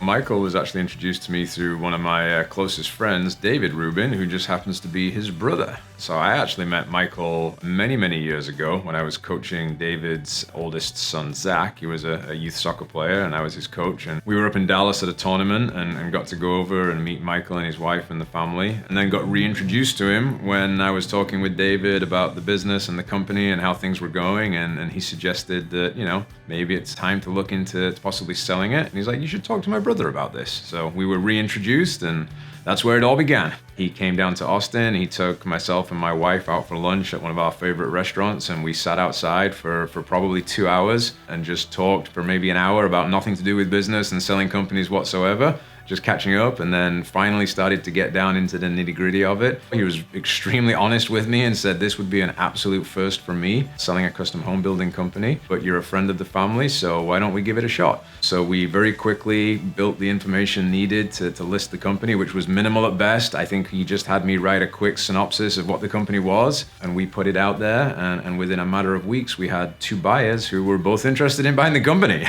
Michael was actually introduced to me through one of my closest friends, David Rubin, who just happens to be his brother. So I actually met Michael many, many years ago when I was coaching David's oldest son, Zach. He was a youth soccer player and I was his coach. And we were up in Dallas at a tournament and got to go over and meet Michael and his wife and the family. And then got reintroduced to him when I was talking with David about the business and the company and how things were going. And he suggested that, maybe it's time to look into possibly selling it. And he's like, you should talk to my brother about this. So we were reintroduced and that's where it all began. He came down to Austin. He took myself and my wife out for lunch at one of our favorite restaurants, and we sat outside for probably 2 hours and just talked for maybe an hour about nothing to do with business and selling companies whatsoever, just catching up, and then finally started to get down into the nitty-gritty of it. He was extremely honest with me and said this would be an absolute first for me, selling a custom home building company, but you're a friend of the family, so why don't we give it a shot? So we very quickly built the information needed to list the company, which was minimal at best. I think he just had me write a quick synopsis of what the company was, and we put it out there, and within a matter of weeks, we had 2 buyers who were both interested in buying the company.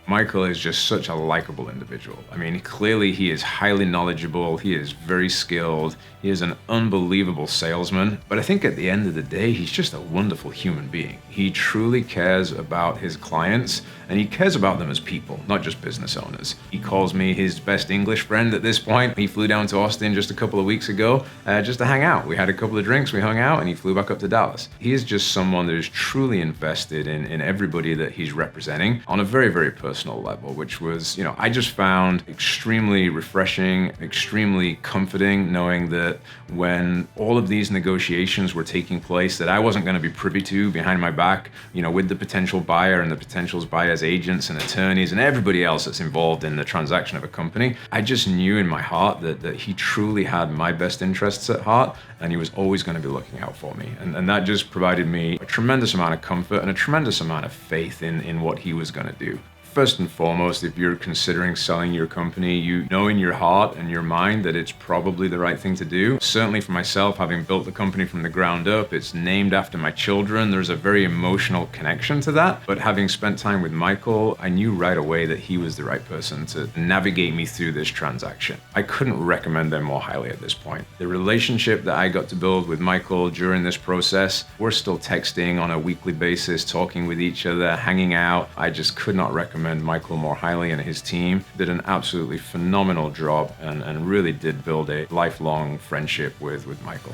Michael is just such a likable individual. I mean, clearly he is highly knowledgeable, he is very skilled, he is an unbelievable salesman, but I think at the end of the day, he's just a wonderful human being. He truly cares about his clients, and he cares about them as people, not just business owners. He calls me his best English friend at this point. He flew down to Austin just a couple of weeks ago just to hang out. We had a couple of drinks, we hung out, and he flew back up to Dallas. He is just someone that is truly invested in everybody that he's representing on a very, very personal level, which was, I just found extremely refreshing, extremely comforting, knowing that when all of these negotiations were taking place that I wasn't going to be privy to behind my back, with the potential buyer and the potential buyer's agents and attorneys and everybody else that's involved in the transaction of a company, I just knew in my heart that he truly had my best interests at heart, and he was always going to be looking out for me. And that just provided me a tremendous amount of comfort and a tremendous amount of faith in what he was going to do. First and foremost, if you're considering selling your company, you know in your heart and your mind that it's probably the right thing to do. Certainly for myself, having built the company from the ground up, it's named after my children. There's a very emotional connection to that. But having spent time with Michael, I knew right away that he was the right person to navigate me through this transaction. I couldn't recommend them more highly at this point. The relationship that I got to build with Michael during this process, we're still texting on a weekly basis, talking with each other, hanging out. I just could not recommend Michael more highly, and his team did an absolutely phenomenal job and really did build a lifelong friendship with Michael.